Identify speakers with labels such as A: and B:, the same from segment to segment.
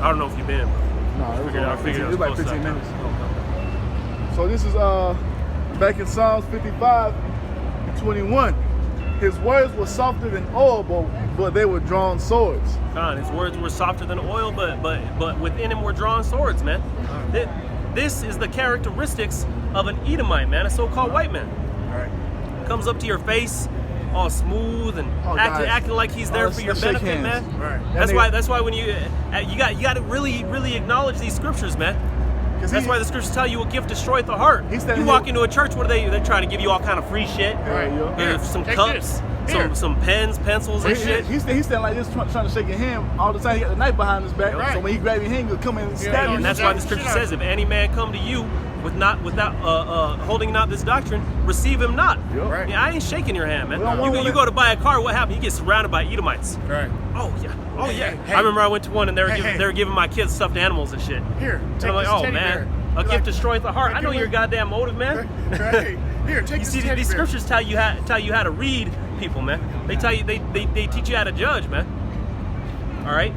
A: I don't know if you've been.
B: No, it was like 15 minutes.
A: Okay.
B: So this is back in Psalms 55 and 21. His words were softer than oil, but they were drawn swords.
A: God, his words were softer than oil, but within him were drawn swords, man. This is the characteristics of an Edomite, man, a so-called white man.
B: Right.
A: Comes up to your face, all smooth and acting like he's there for your benefit, man.
B: Right.
A: That's why when you got to really acknowledge these scriptures, man. That's why the scriptures tell you a gift destroyeth the heart. You walk into a church, what are they? They're trying to give you all kind of free shit.
B: Right,
A: some cups, some pens, pencils, and shit.
B: He's standing like this, trying to shake your hand all the time. He got the knife behind his back, so when he grab your hand, he'll come in and stab you.
A: And that's why the scripture says, if any man come to you without holding not this doctrine, receive him not.
B: Right.
A: Yeah, I ain't shaking your hand, man. You go to buy a car, what happened? You get surrounded by Edomites.
C: Right.
A: Oh yeah. I remember I went to one and they were giving my kids stuffed animals and shit.
C: Here, take
A: I'm like,
C: this
A: oh
C: teddy
A: man,
C: bear.
A: a gift destroyeth the heart. I know your goddamn motive, man.
C: Right. Here, take
A: you
C: this
A: see,
C: teddy
A: these
C: bear.
A: scriptures tell you how to read people, man. They tell you they teach you how to judge, man. All right.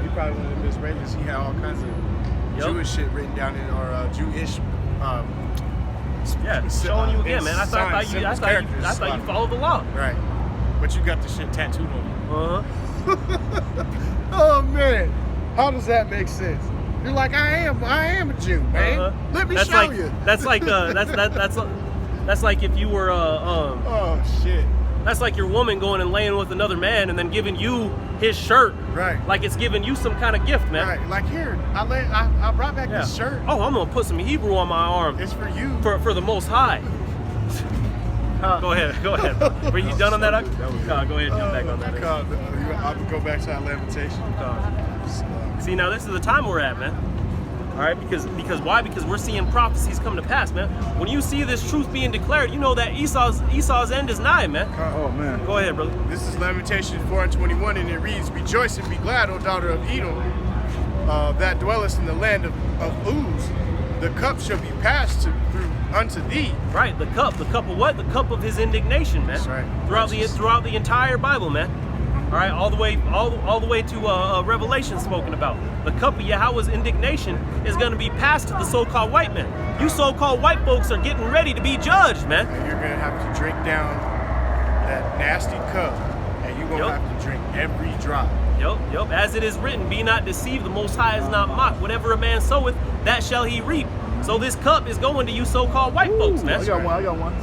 C: He probably one of the misreaders. He had all kinds of Jewish shit written down in or Jewish.
A: Showing you again, man. I thought you followed the law.
C: Right. But you got the shit tattooed on you.
B: Oh man,
C: how does that make sense? You're like, I am a Jew, man. Let me show you.
A: That's like that's like if you were
C: oh shit.
A: That's like your woman going and laying with another man and then giving you his shirt.
C: Right.
A: Like it's giving you some kind of gift, man.
C: Right. Like here, I brought back this shirt.
A: Oh, I'm gonna put some Hebrew on my arm.
C: It's for you.
A: For the Most High. Go ahead. Were you done on that? Go ahead, jump back on that.
C: I'm gonna go back to that lamentation.
A: See, now this is the time we're at, man. All right, because why? Because we're seeing prophecies come to pass, man. When you see this truth being declared, you know that Esau's end is nigh, man.
B: Oh man.
A: Go ahead, brother.
C: This is Lamentations 4:21, and it reads, "Rejoice and be glad, O daughter of Edom, that dwellest in the land of Uz. The cup shall be passed through unto thee."
A: Right, the cup of what? The cup of his indignation, man.
C: That's right.
A: Throughout the entire Bible, man. All right, all the way to Revelation spoken about. The cup of Yahweh's indignation is going to be passed to the so-called white man. You so-called white folks are getting ready to be judged, man.
C: And you're going to have to drink down that nasty cup, and you're going to have to drink every drop.
A: Yup. As it is written, be not deceived, the Most High is not mocked. Whatever a man soweth, that shall he reap. So this cup is going to you so-called white folks, man.
B: I got one.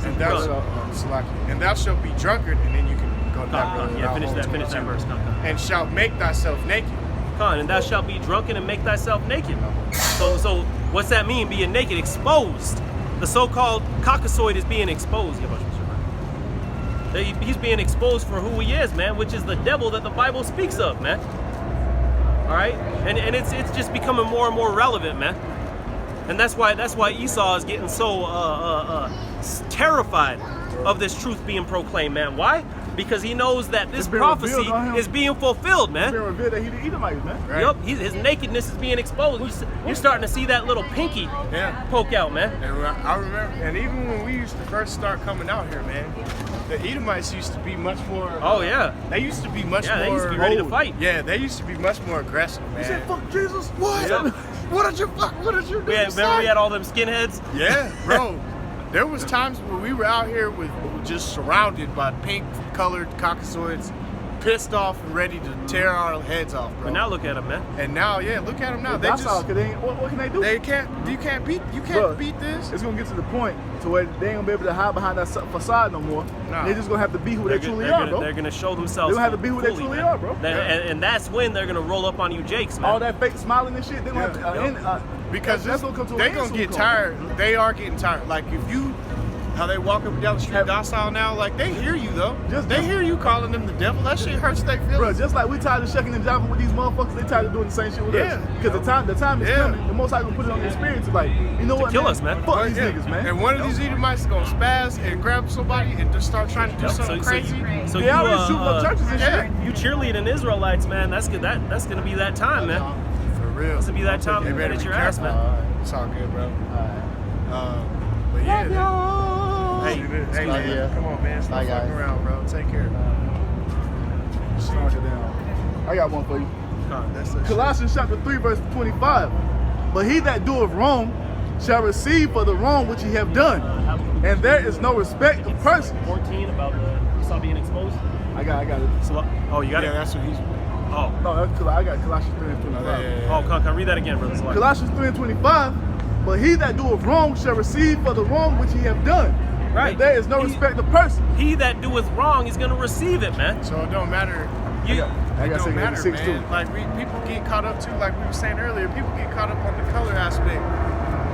C: And thou shalt be drunkard, and then you can go down.
A: Finish that verse.
C: And shalt make thyself naked.
A: And thou shalt be drunken and make thyself naked. So what's that mean? Being naked, exposed. The so-called caucasoid is being exposed. He's being exposed for who he is, man, which is the devil that the Bible speaks of, man. All right, and it's just becoming more and more relevant, man. And that's why Esau is getting so terrified of this truth being proclaimed, man. Why? Because he knows that this prophecy is being fulfilled, man.
B: It's been revealed that he's the Edomite, man.
A: Right? Yup, his nakedness is being exposed. You're starting to see that little pinky poke out, man.
C: And I remember, and even when we used to first start coming out here, man, the Edomites used to be much more.
A: Oh yeah.
C: They used to be much more.
A: They used to be ready to fight.
C: Yeah, they used to be much more aggressive, man.
B: You said, "Fuck Jesus." What?
A: Yep.
C: What did you do?
A: Remember we had all them skinheads?
C: Yeah, bro. There was times when we were out here with just surrounded by pink-colored caucasoids, pissed off and ready to tear our heads off, bro.
A: But now look at them, man.
C: And now, look at them now.
B: They what can they do?
C: They can't. You can't beat this.
B: It's gonna get to the point to where they ain't gonna be able to hide behind that facade no more. Nah. They're just gonna have to be who they truly are, bro.
A: They're gonna show themselves.
B: They're gonna have to be who they truly are, bro.
A: And that's when they're gonna roll up on you, Jakes, man.
B: All that fake smiling and shit. They're gonna have to.
C: Because they're gonna get tired. They are getting tired. Like if you. How they walk up and down the street docile now, like they hear you though. They hear you calling them the devil. That shit hurts their feelings.
B: Bro, just like we tired of shucking and jiving with these motherfuckers, they tired of doing the same shit with us. Because the time is coming. The Most High gonna put it on the experience. Like, you know what?
A: Kill us, man.
B: Fuck these niggas, man.
C: And one of these Edomites is gonna spaz and grab somebody and just start trying to do something crazy.
A: So
B: they already shooting up churches and shit.
A: You cheerleading Israelites, man. That's gonna be that time, man.
C: For real.
A: It's gonna be that time to get your ass, man.
C: It's all good, bro. But yeah. Hey, man, come on, man. Stop fucking around, bro. Take care.
B: I got one for you.
C: That's that shit.
B: Colossians chapter 3, verse 25. But he that doeth wrong shall receive for the wrong which he have done. And there is no respect of persons.
A: 14 about Esau being exposed.
B: I got it.
A: So, oh, you got
C: Yeah,
A: it?
C: that's what he's.
A: Oh.
B: No, I got Colossians 3 and 25.
A: Oh, can I read that again, brother? Salaki?
B: Colossians 3 and 25. But he that doeth wrong shall receive for the wrong which he have done.
A: Right.
B: And there is no respect of persons.
A: He that doeth wrong is going to receive it, man.
C: So it don't matter.
A: You,
B: I
C: It
B: got
C: don't matter,
B: 6 too.
C: man. Like people get caught up too. Like we were saying earlier, people get caught up on the color aspect.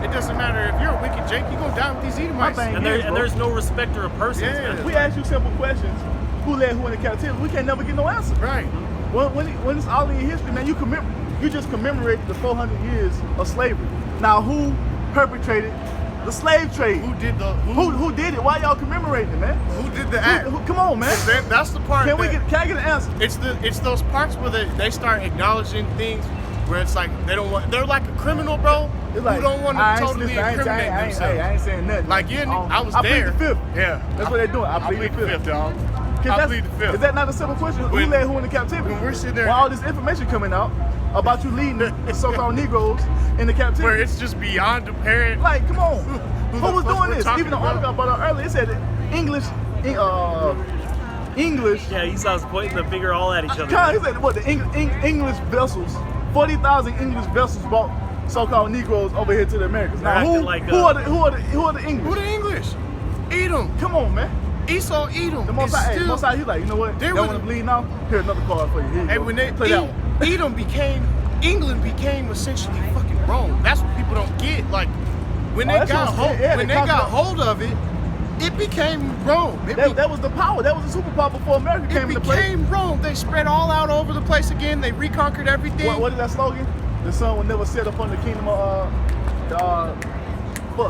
C: It doesn't matter if you're a wicked Jake, you gonna die with these Edomites.
B: My thing
A: and,
B: is, bro,
A: there's no respecter of persons,
C: Yeah.
A: man.
B: we ask you simple questions. Who led who into captivity? We can't never get no answer.
C: Right.
B: When it's all in history, man, you just commemorate the 400 years of slavery. Now, who perpetrated the slave trade?
C: Who did the
B: Who did it? Why y'all commemorating it, man?
C: who did the act?
B: Come on, man.
C: That's the part.
B: Can I get an answer?
C: It's those parts where they start acknowledging things where it's like they're like a criminal, bro.
B: It's like,
C: who don't want
B: I
C: to
B: ain't-
C: totally
B: listen,
C: incriminate
B: I
C: themselves.
B: ain't saying nothing.
C: Like I was
B: I
C: there.
B: plead the fifth.
C: Yeah,
B: That's what they're doing. I plead the fifth.
C: dog.
B: 'Cause
C: I
B: that's-
C: plead the fifth.
B: Is that not a simple question? Who
C: When-
B: led who into captivity?
C: when we're sitting there-
B: When all this information coming out about you leading the so-called Negroes into captivity.
C: Where it's just beyond apparent.
B: Like, come on.
C: Who
B: Who
C: the
B: was
C: fuck
B: doing
C: we're
B: this?
C: talking
B: Even the
C: about?
B: article I brought out earlier, it said that English.
A: Yeah, Esau's pointing the finger all at each other.
B: God, he said what? The English vessels, 40,000 English vessels brought so-called Negroes over here to the Americas. Now,
A: They're
B: who
A: acting like,
B: who are the
C: Who
B: English?
C: the English? Edom.
B: Come on, man.
C: Esau, Edom.
B: The Most High, hey, Most High, he's like, you know what?
C: They
B: They
C: were
B: want to
C: the-
B: bleed now? Here's another card for you. Here you
C: Hey,
B: go.
C: when they
B: play that one.
C: England became essentially fucking Rome. That's what people don't get. Like when they
B: that shit
C: got
B: was-
C: hold,
B: yeah,
C: when
B: they
C: they got
B: conquered-
C: hold of it, it became Rome.
B: That was the power. That was the superpower before America came into play.
C: became Rome. They spread all out over the place again. They reconquered everything.
B: What is that slogan? The sun will never set upon the kingdom of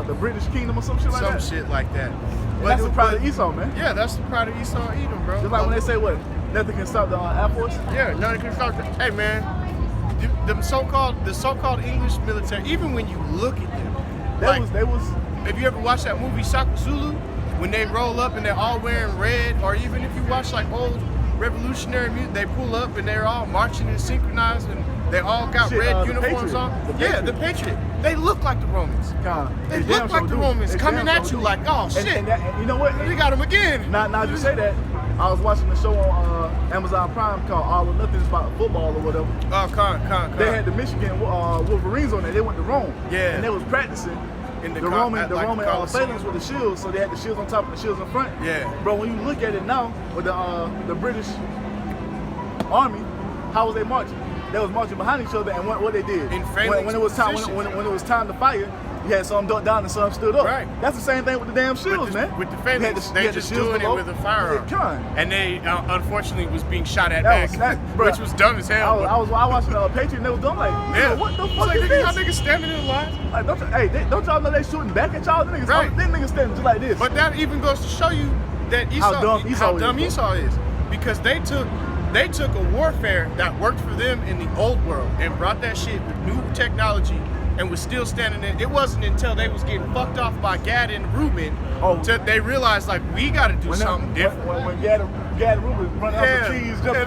B: the British kingdom or some shit like
C: Some
B: that.
C: shit like that.
B: And that's the pride of Esau, man.
C: Yeah, that's the pride of Esau, Edom, bro.
B: Just like when they say what? Nothing can stop the Air Force.
C: Yeah, none can stop that. Hey, man, the so-called English military. Even when you look at them,
B: They was.
C: If you ever watch that movie Shaka Zulu, when they roll up and they're all wearing red, or even if you watch like old revolutionary music, they pull up and they're all marching and synchronized and they all got
B: Shit,
C: red
B: the
C: uniforms
B: Patriot.
C: on.
B: The
C: Yeah,
B: Patriot.
C: the Patriot. They look like the Romans.
B: God,
C: They
B: damn
C: look like
B: sure
C: the
B: do.
C: Romans
B: They
C: coming
B: damn
C: at
B: sure
C: you
B: do.
C: like, oh shit,
B: And you know what?
C: we got him again.
B: Now you say that. I was watching the show on Amazon Prime called All or Nothing. It's about football or whatever.
C: Oh, con.
B: They had the Michigan Wolverines on there. They went to Rome.
C: Yeah.
B: And they was practicing
C: In the
B: the
C: con-
B: Roman
C: at, like, the Colosseum.
B: phalanx with the shields. So they had the shields on top and the shields in front.
C: Yeah.
B: Bro, when you look at it now with the British Army, how was they marching? They was marching behind each other, and what they did
C: In phalanx
B: when it was time
C: positions.
B: when it was time to fire, you had some ducked down and some stood up.
C: Right.
B: That's the same thing with the damn shields, man.
C: With the
B: You had
C: phalanx,
B: you
C: they
B: had the
C: just
B: shields
C: doing
B: below.
C: it with a firearm.
B: Yeah, come on.
C: And they unfortunately was being shot at
B: That
C: back,
B: was- bruh.
C: which was dumb as hell.
B: I was watching Patriot, and they was done like,
C: yeah,
B: what the
C: It's
B: fuck
C: like,
B: is
C: nigga,
B: this?
C: y'all niggas standing in line.
B: Like, don't y'all know they shooting back at y'all? Them niggas,
C: Right.
B: them niggas standing just like this.
C: But that even goes to show you that
B: How dumb Esau is,
C: Esau is, because they took a warfare that worked for them in the old world and brought that shit with new technology and was still standing in. It wasn't until they was getting fucked off by Gad and Reuben till they realized like we got to do something different.
B: When Gad and Reuben running off the trees,
C: yeah,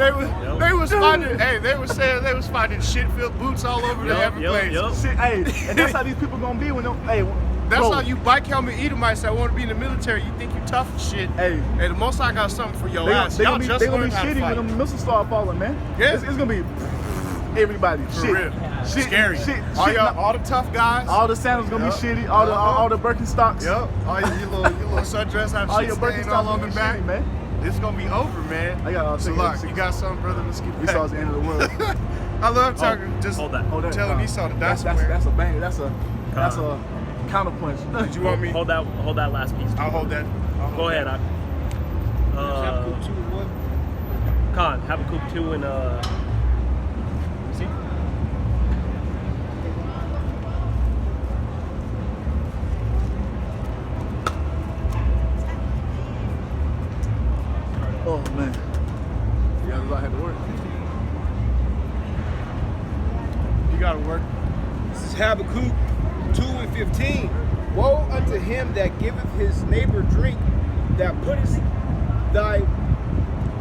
C: they was finding. Hey, they was saying they was finding shit-filled boots all over the Everglades.
B: shit, hey, and that's how these people gonna be when them. Hey,
C: That's
B: bro,
C: how you bike helmet Edomites that want to be in the military. You think you tough as shit.
B: Hey.
C: the Most I got something for your
B: They
C: ass.
B: gonna
C: Y'all
B: be,
C: just
B: they gonna be
C: learned how to
B: shitty
C: fight.
B: when them missiles start falling, man.
C: Yeah.
B: It's gonna be everybody.
C: For
B: shit.
C: real.
B: Shit,
C: Scary.
B: Shit,
C: all,
B: shit,
C: y'all, all the tough guys.
B: all the sandals gonna
C: Yup.
B: be shitty. All the Birkenstocks.
C: Yep. All your little sundress have
B: All
C: shit
B: your
C: stained
B: Birkenstocks
C: all on
B: gonna
C: the
B: be
C: back.
B: shitty, man.
C: It's gonna be over, man.
B: I got
C: So look, you got something, brother? Let's get back.
B: Esau's the end of the world.
C: I love talking. Just
A: hold that.
C: telling Esau to die
B: that's
C: somewhere.
B: a banger. That's a counterpunch.
C: Did you want me?
A: Hold that last piece.
C: I'll hold that.
A: Go ahead. Khan, Habakkuk 2 and see?
B: Oh man. Yeah, I had to work.
C: You gotta work.
D: This is Habakkuk 2 and 15. Woe unto him that giveth his neighbor drink, that putteth thy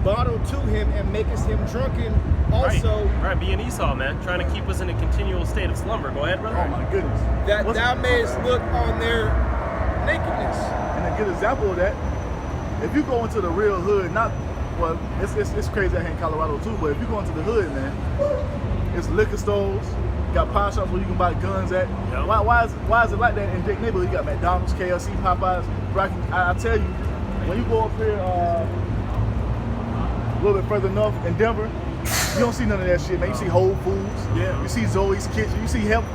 D: bottle to him and maketh him drunken also,
A: Right, being Esau, man, trying to keep us in a continual state of slumber. Go ahead, brother.
B: Oh my goodness.
D: that thou mayest look on their nakedness.
B: And a good example of that, if you go into the real hood, it's crazy out here in Colorado too, but if you go into the hood, man, it's liquor stores, got pawn shops where you can buy guns at.
A: Yep.
B: Why is it like that in Jake neighborhood? You got McDonald's, KFC, Popeyes. I tell you, when you go up here a little bit further north in Denver, you don't see none of that shit, man. You see Whole Foods,
A: Yeah.
B: you see Zoe's Kitchen, you see health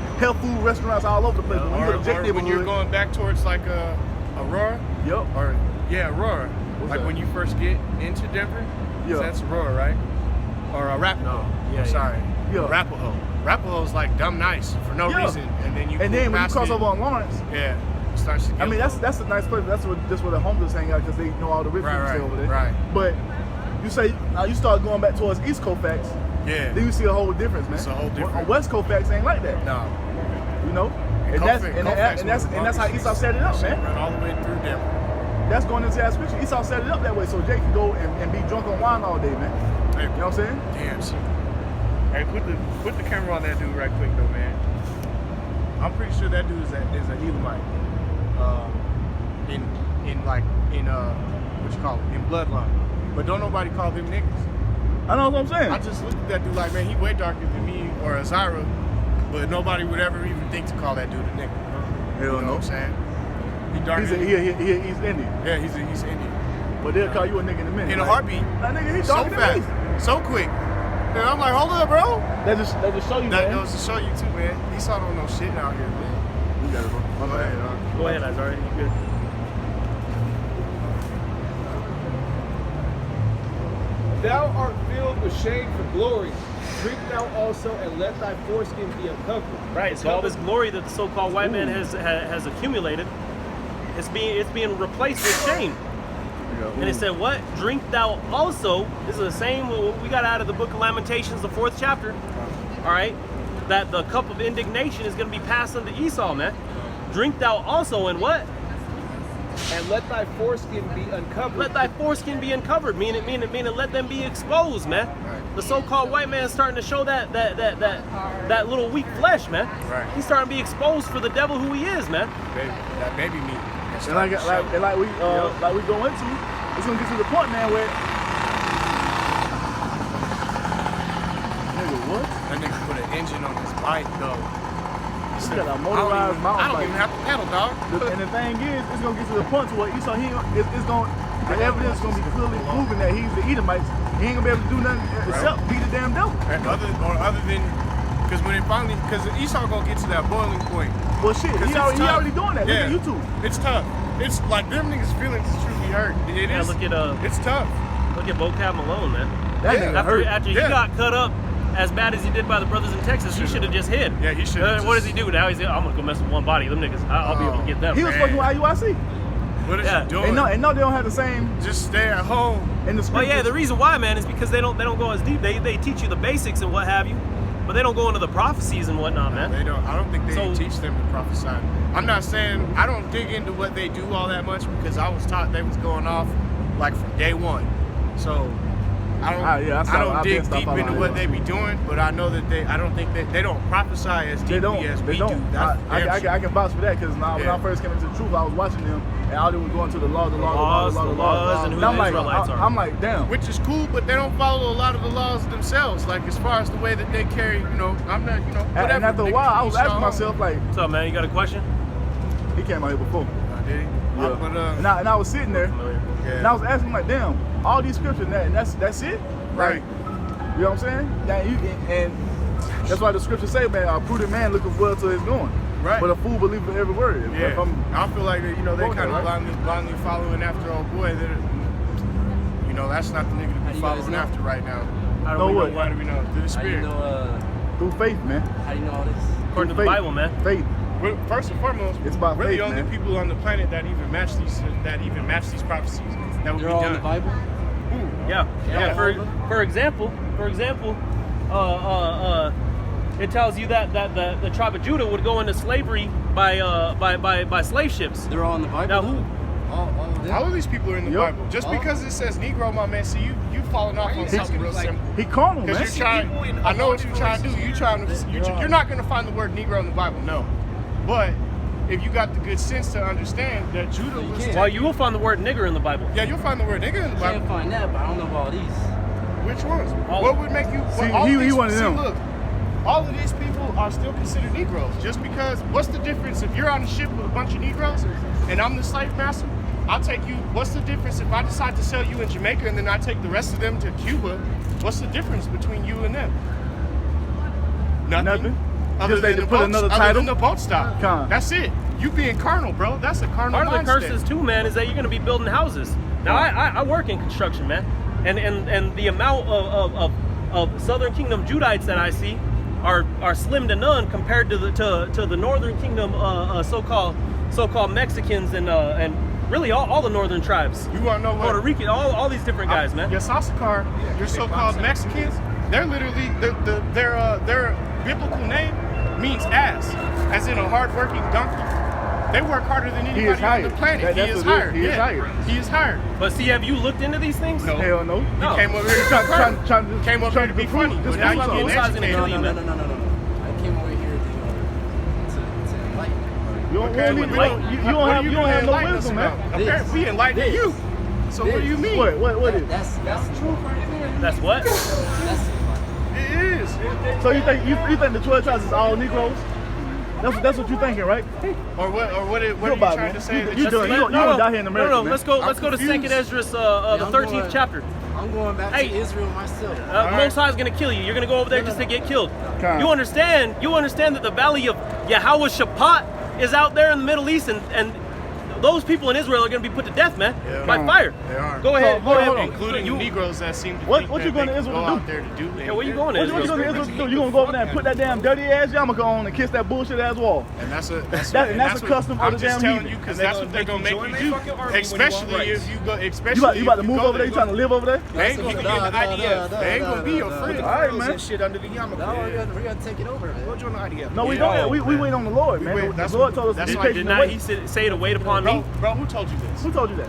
B: food restaurants all over the place. But when you go to Jake
C: Or
B: neighborhood,
C: when you're going back towards like Aurora,
B: yep.
C: or Aurora,
B: What's
C: like
B: that?
C: when you first get into Denver,
B: Yeah.
C: so that's Aurora, right? Or Arapahoe.
A: No. Yeah,
C: Sorry,
B: Yeah.
C: Arapahoe. Arapahoe's like dumb nice for no
B: Yeah.
C: reason, and then
B: And then when you
C: past
B: cross
C: it,
B: over on Lawrence,
C: yeah, it starts to get
B: I mean,
C: low.
B: that's a nice place. That's where the homeless hang out because they know all the rich people
C: Right,
B: stay over there.
C: right.
B: But you say you start going back towards East Colfax,
C: yeah.
B: then you see a whole difference, man.
C: It's a whole different-
B: On West Colfax ain't like that,
C: No.
B: you know. And
C: Colfax-
B: that's how Esau set it up, man.
C: Run all the way through Denver.
B: That's going into that scripture. Esau set it up that way so Jake can go and be drunk on wine all day, man.
C: Hey,
B: You know what I'm saying?
C: damn. See. Hey, put the camera on that dude right quick though, man. I'm pretty sure that dude is an Edomite. In what you call it, in bloodline. But don't nobody call them niggas.
B: I know what I'm saying.
C: I just looked at that dude like, man, he way darker than me or Azara, but nobody would ever even think to call that dude a nigga.
B: Hell
C: You know
B: no.
C: what I'm saying? He darker.
B: He's Indian,
C: Yeah, he's Indian.
B: but they'll call you a nigga in a minute.
C: In a
B: Like,
C: heartbeat.
B: That nigga, he's
C: So
B: darker than me.
C: fast, so quick. And I'm like, hold up, bro.
B: That just show you,
C: That
B: man.
C: goes to show you too, man. Esau don't know shit out here, man.
B: You got it, bro. My bad.
A: Go ahead, Azari. You good?
D: Thou art filled with shame for glory. Drink thou also, and let thy foreskin be uncovered.
A: Right. So all this glory that the so-called white man has accumulated, it's being replaced with shame. And it said, what? Drink thou also. This is the same what we got out of the book of Lamentations, the 4th chapter. All right. That the cup of indignation is going to be passed unto Esau, man. Drink thou also, and what?
D: And let thy foreskin be uncovered.
A: Let thy foreskin be uncovered. Meaning let them be exposed, man.
C: Right.
A: The so-called white man is starting to show that little weak flesh, man.
C: Right.
A: He's starting to be exposed for the devil who he is, man.
C: That baby meat.
B: And like we go into, it's gonna get to the point, man, where nigga, what?
C: That nigga put an engine on his bike, though.
B: He got a motorized
C: I
B: mountain
C: don't
B: bike.
C: even have to pedal, dog.
B: And the thing is, it's gonna get to the point to where Esau, the evidence gonna be clearly proving that he's the Edomites. He ain't gonna be able to do nothing except beat the damn devil.
C: And other than, because Esau gonna get to that boiling point.
B: Well, shit, he already doing that.
C: Yeah.
B: Look at YouTube.
C: It's tough. It's like them niggas' feelings is truly hurt. It
A: Yeah,
C: is.
A: look at
C: It's tough.
A: Vocab Malone, man.
B: That
C: Yeah,
B: nigga hurt.
A: After he
C: Yeah.
A: got cut up as bad as he did by the brothers in Texas, he should have just hid.
C: Yeah, he should've
A: What
C: just-
A: does he do now? He's like, I'm gonna go mess with one body. Them niggas, I'll be able to get them.
B: He was fucking with IUIC.
C: What is
A: Yeah.
C: you doing?
B: And no, they don't have the same
C: Just stay at home.
B: in the
A: Well,
B: scriptures.
A: yeah, the reason why, man, is because they don't go as deep. They teach you the basics and what have you, but they don't go into the prophecies and whatnot, man.
C: They don't. I don't think they
A: So-
C: teach them to prophesy. I'm not saying I don't dig into what they do all that much because I was taught they was going off like from day one. So I don't.
B: I've been
C: dig
B: stuff
C: deep
B: out
C: into
B: on
C: what
B: it.
C: they be doing, but I know that I don't think that they don't prophesy as
B: They
C: deeply as we do. That's
B: I
C: damn sure.
B: can vouch for that because when
C: Yeah.
B: I first came into the truth, I was watching them and all they was going to the laws,
A: and who
B: And I'm
A: the
B: like,
A: Israelites are.
B: I'm like, damn.
C: Which is cool, but they don't follow a lot of the laws themselves. Like as far as the way that they carry, I'm not, whatever.
B: And after a
C: nigga,
B: while, I was
C: each their
B: asking
C: own.
B: myself, like,
A: What's up, man? You got a question?
B: he came out here before.
C: Did he?
B: Yeah.
C: But,
B: And I was sitting there,
C: yeah.
B: and I was asking, like, damn, all these scriptures, and that's it?
C: Right.
B: Like, you know what I'm saying? And that's why the scriptures say, man, a prudent man looketh well to his going.
C: Right.
B: But a fool believeth every word.
C: Yeah.
B: If I'm,
C: I feel like they
B: Quote
C: kind
B: that,
C: of
B: right?
C: blindly following after old boy. That's not the nigga to
E: How
C: be
E: you guys
C: following
E: know?
C: after right now.
A: How do
B: No
A: we
B: way.
A: know
C: Why
A: what?
C: do we know? Through the
E: How do you
C: spirit.
E: know?
B: through faith, man.
E: How do you know all this?
A: According to
B: Through
A: the
B: faith.
A: Bible, man.
B: Faith.
C: First and foremost,
B: It's about
C: we're
B: faith,
C: the only
B: man.
C: people on the planet that even match these prophecies that would
E: They're
C: be
E: all
C: done.
E: in the Bible.
A: Yeah.
E: Yeah.
A: For example, it tells you that the tribe of Judah would go into slavery by slave ships.
E: They're all in the Bible.
A: Now
E: though?
C: All of these people are in the
B: Yup.
C: Bible. Just because it says Negro, my man, see you falling off on something real simple.
B: He carnal, man.
C: Because you're trying. I know what you're trying to do. You're not going to find the word Negro in the Bible, no. But if you got the good sense to understand that Judah was.
A: Well, you will find the word nigger in the Bible.
C: Yeah, you'll find the word nigger in the
E: I
C: Bible.
E: can't find that, but I don't know about all these.
C: Which ones?
A: All
C: What
A: of
C: would make you?
B: See,
C: all
B: he
C: these,
B: one of
C: see,
B: them.
C: Look, all of these people are still considered Negroes. Just because, what's the difference if you're on a ship with a bunch of Negroes and I'm the slave master? I'll take you. What's the difference if I decide to sell you in Jamaica and then I take the rest of them to Cuba? What's the difference between you and them?
B: Nothing.
C: Other
B: Just they
C: than the
B: put
C: boat,
B: another
C: other
B: title.
C: than the boat stop.
B: Con.
C: That's it. You being carnal, bro. That's a carnal
A: Part of the
C: mindset.
A: curses too, man, is that you're going to be building houses. Now, I work in construction, man, and the amount of Southern Kingdom Judites that I see are slim to none compared to the Northern Kingdom so-called Mexicans and really all the Northern tribes.
C: You want to know what?
A: Puerto Rican, all these different guys, man.
C: Your Sasakar, your so-called Mexicans, they're literally their biblical name means ass, as in a hard-working donkey. They work harder than
B: He is
C: anybody on the
B: hired.
C: planet.
B: That's
C: He is
B: what it is.
C: hired.
B: He is
C: Yeah.
B: hired.
C: He is hired.
A: But see, have you looked into these things?
C: No.
B: Hell no.
A: No.
C: He came over here to
B: Trying-
C: be carnal.
B: trying to-
C: Came over here to be
B: prove-
C: funny,
B: just
C: but now
B: prove
C: you're
B: something.
C: getting
A: Most High's gonna
C: educated.
A: kill you, man.
E: No. I came over here to enlighten you.
B: You don't,
C: Okay,
B: you
C: what
B: don't,
C: are
B: you don't
C: gonna
B: have no
C: enlighten us
B: wisdom,
C: about?
B: man.
C: Apparently, we enlightened
E: This.
C: you. So what do you mean?
B: What is?
E: That's the truth right there.
A: That's what?
E: That's
C: It is.
B: So you think the 12 tribes is all Negroes? That's what you thinking, right?
C: Or what are you
B: Nobody,
C: trying
B: man.
C: to say?
B: You
C: that
B: doing-
C: just-
B: you gonna die here in America,
A: No,
B: man.
A: let's go
C: I'm
A: to
C: confused.
A: Second Esdras, the
E: I'm
A: 13th
E: going-
A: chapter.
E: I'm going back
A: Hey.
E: to Israel myself.
A: Most High is gonna kill you. You're gonna go over there just to get killed.
B: Con.
A: You understand that the valley of Yahweh Shaphat is out there in the Middle East, and those people in Israel are gonna be put to death, man,
C: Yeah.
A: by fire.
C: They are.
A: Go ahead,
B: hold on.
C: Including
A: You-
C: Negroes that seem to
B: What-
C: think
B: what
C: that
B: you going
C: they
B: to
C: can
B: Israel
C: go
B: to
C: out there to do
A: Yeah, where you going to
B: What you
A: Israel?
B: gonna do? You gonna go over there and put that damn dirty ass yarmulke on and kiss that bullshit ass wall?
C: And that's a
B: custom of
C: I'm
B: the
C: just
B: damn
C: telling
B: heathen.
C: you because
D: And they
C: that's
D: gonna
C: what they're gonna
D: make you
C: make
D: join
C: you
D: their
C: do.
D: fucking army when you
C: Especially
D: want
C: if
D: rights.
C: you go. Especially
B: You about to
C: if
B: move
C: go
B: over there? You trying to live over there?
C: They ain't gonna get the IDF. They ain't gonna be your friend.
B: All right, man.
D: And shit under the yarmulke.
E: No, we're gonna take it over. Man.
D: Go join the IDF.
B: No, we
C: Yeah.
B: don't. We wait on the Lord, man.
C: wait-
B: The
C: that's
B: Lord
C: what-
B: told us
C: that's
B: to be
C: why
A: Did
B: patient
A: not
B: and
A: he
B: wait.
A: say to wait upon me?
C: Bro, who told you this?
B: Who told you that?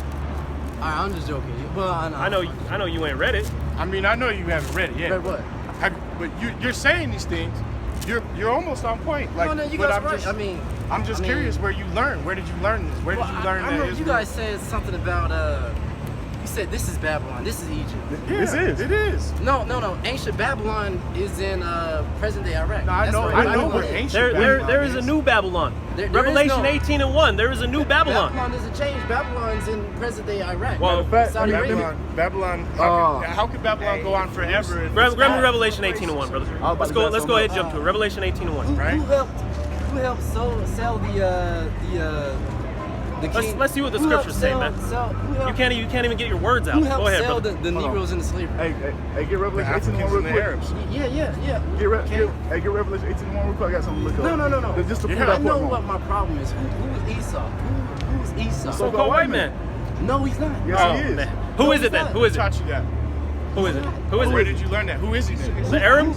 E: All right, I'm just joking. Well,
A: I know you ain't read it.
C: I mean, I know you haven't read it yet.
E: Read what?
C: But you're saying these things. You're almost on point. Like,
E: No, you
C: but
E: guys
C: I'm
E: right.
C: just,
E: I mean,
C: I'm just curious where you learned. Where did you learn this? Where did you learn
E: I
C: that
E: remember you
C: Israel-
E: guys said something about you said this is Babylon, this is Egypt.
C: Yeah,
B: This is.
C: It is.
E: No. Ancient Babylon is in present day Iraq.
C: No, I
E: That's
C: know.
E: where
C: I know
E: Babylon
C: where
E: is.
C: ancient
A: There
C: Babylon
A: is a new Babylon.
E: There is
A: Revelation
E: no-
A: 18:1. There is a new Babylon.
E: Babylon is a change. Babylon's in present day Iraq.
A: Well,
B: Matter of fact,
E: Saudi
B: let me-
E: Arabia.
C: Babylon. How could Babylon go on forever? if
A: Grab
C: it's
A: me
C: not?
A: Revelation 18:1, brother.
B: I was about
A: Let's
B: to
A: go.
B: say
A: Let's go
B: something
A: ahead and jump to it. Revelation 18:1.
C: Right.
E: Who helped sell the king?
A: Let's see what the
E: who helped
A: scriptures say, man.
E: who helped,
A: You can't even get your words out.
E: who helped
A: Go ahead,
E: sell
A: brother.
E: the
B: Hold on.
E: Negroes into slavery?
B: Hey, get Revelation
C: The
B: 18:1
C: Africans
B: real
C: and the
B: quick.
C: Arabs.
E: Yeah.
B: Get Revelation 18:1 real quick. I got something to look up.
E: No.
B: Just to prove
C: Yeah.
B: that
E: I know
B: point
E: what
B: wrong.
E: my problem is. Who's Esau? Who's Esau?
A: So-called white man.
E: No, he's not.
B: Yes,
A: Oh,
B: he is.
A: man. Who is it then? Who is it?
C: Taught you that?
A: Who is it? Who is
C: Where
A: it?
C: did you learn that? Who is he then?
A: The Arab?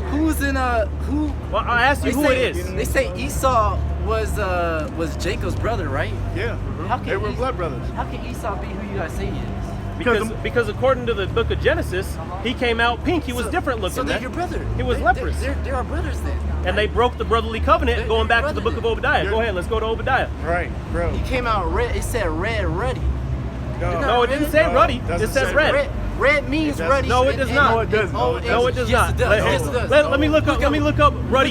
E: Who's in who?
A: Well, I asked you
E: They
A: who
E: say,
A: it is.
E: They say Esau was Jacob's brother, right?
C: Yeah.
E: How can
C: They were
E: Esau-
C: blood brothers.
E: How can Esau be who you guys say he is?
A: Because according to the book of Genesis, he came out pink. He was
E: So-
A: different looking.
E: So they're
A: man.
E: your brother.
A: He was
E: They-
A: leprous.
E: They're our brothers then.
A: And they broke the brotherly covenant
E: They're
A: going back to the
E: brother
A: book of
E: then.
A: Obadiah. Go ahead, let's go to Obadiah.
C: Right, bro.
E: He came out red. It said red ruddy.
A: No, it didn't say
C: No,
A: ruddy. It
C: doesn't
A: says
C: say
A: red.
E: Red means
C: It doesn't.
E: ruddy.
A: No, it does not.
B: No, it doesn't.
E: Oh,
A: No, it does
E: yes,
A: not.
E: It does. Yes, it does.
A: Let me look up ruddy
E: look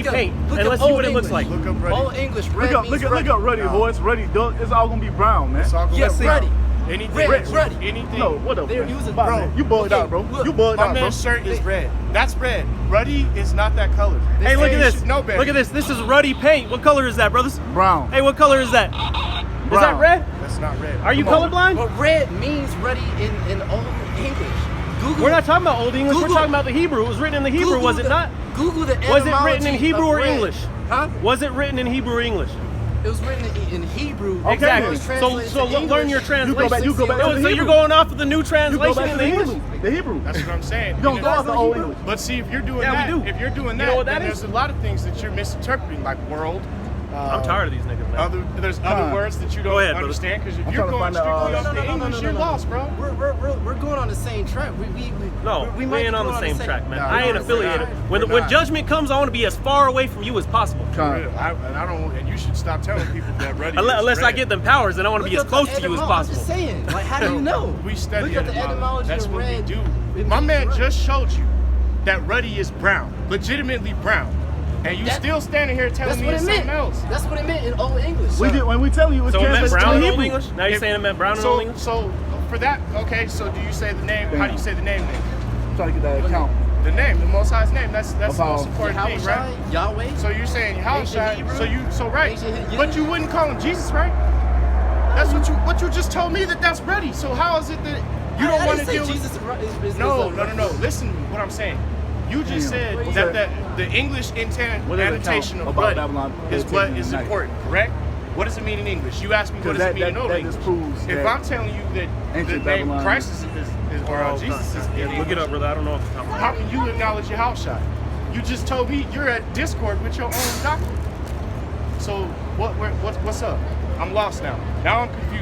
E: up-
A: paint
E: look
A: and
E: up
A: let's see what
E: Old
A: it looks
E: English.
A: like.
C: Look up Ruddy.
E: Old English. Red
B: Look
E: means
B: up
E: ruddy.
B: Ruddy,
C: No.
B: boys. Ruddy, duck. It's all gonna be brown, man.
C: It's all gonna
E: Yes,
C: be
E: ruddy.
C: Anything.
E: Red, ruddy.
C: Anything.
B: No, what up,
E: They're
B: man?
E: using-
B: Bye,
E: bro,
B: man. You bugged
E: okay,
B: out, bro.
E: look,
B: You bugged
C: My
B: out, bro.
C: man's shirt is red. That's red. Ruddy is not that color.
A: Hey, look
C: say
A: at
C: you
A: this.
C: should know better.
A: Look at this. This is ruddy paint. What color is that, brothers?
B: Brown.
A: Hey, what color is that? Is that
B: Brown.
A: red?
C: That's not red.
A: Are you
B: Come on.
A: colorblind?
E: But red means ruddy in Old English. Google.
A: We're not talking about Old English. We're
E: Google-
A: talking about the Hebrew. It was written in the Hebrew,
E: Google
A: was it
E: the-
A: not?
E: Google the
A: Was it written in
E: etymology
A: Hebrew
E: of
A: or
E: red.
A: English?
E: Huh?
A: Was it written in Hebrew or English?
E: It was written in Hebrew.
B: Okay,
A: Exactly.
B: then.
A: So
E: Translated to
A: learn
E: English.
A: your translation.
B: You go back to
A: Oh,
B: the
A: so you're
B: Hebrew.
A: going off of the new
B: You go
A: translation
B: back to
A: in
B: the
A: English?
B: Hebrew. The Hebrew.
C: That's what I'm saying.
B: You don't
C: And
B: go
C: it's-
B: off the Old English.
C: But see, if you're doing
A: Yeah, we
C: that,
A: do.
C: if you're doing
A: You
C: that,
A: know what
C: then
A: that is?
C: there's a lot of things that you're misinterpreting, like world,
A: I'm tired of these niggas, man.
C: There's other words that you don't
A: Go ahead, brother.
C: understand because if
B: I'm
C: you're
B: trying to
C: going
B: find
C: strictly
B: the,
C: off the English, you're lost, bro.
E: We're going on the same track.
A: No, we
E: might
A: ain't
E: be
A: on the
E: going
A: sén track, man.
C: No,
A: I ain't
C: we're
A: affiliated.
C: not.
A: When
C: We're not.
A: judgment comes, I want to be as far away from you as possible.
C: For real. I don't, and you should stop telling people that Ruddy
A: Unless
C: is
A: I
C: red.
A: get them powers, then I want to be as close to you as
E: I'm
A: possible.
E: just saying. Like, how do you know?
C: We study
E: Look at the etymology
C: That's
E: of
C: what
E: red.
C: we do.
E: It
C: My
E: means
C: man
E: red.
C: just showed you that Ruddy is brown, legitimately brown, and you
E: That-
C: still standing here telling
E: That's
C: me
E: what
C: it's
E: it
C: something
E: meant.
C: else.
E: That's what it meant in Old English.
B: When we tell you it's
A: So it meant
B: translated
A: brown
B: to
A: in
B: Hebrew.
A: Old English? Now you're saying it meant brown in Old English?
C: So for that, okay. So do you say the name? How do you say the name then?
B: I'm trying to get that account.
C: The name, the Most High's name. That's the
B: About
C: most important thing, right?
E: Yahushua, Yahweh.
C: So you're saying
E: Ancient
C: Yahushua.
E: Hebrew?
C: So right.
E: Ancient Hebrew.
C: But you wouldn't call him Jesus, right? That's what you just told me that's Ruddy. So how is it that you don't want to deal with?
E: Jesus is
C: No. Listen to what I'm saying. You just
B: Damn.
C: said
B: What's
C: that
B: that?
C: the English
B: What does it
C: annotation
B: count
C: of
B: about
C: Ruddy
B: Babylon
C: is
B: taking
C: what
B: the
C: is
B: night?
C: important, correct? What does it mean in English? You asked me what
B: Because
C: does it mean in Old
B: that
C: English.
B: disproves
C: If
B: that
C: I'm telling you that the
B: ancient
C: name
B: Babylon-
C: Christ is or Jesus is in
A: Yeah, look it
C: English,
A: up, brother. I don't know off the top of my
C: how
A: head.
C: can you acknowledge your house shot? You just told me you're at Discord with your own doctor. So what's up? I'm lost now. Now I'm confused.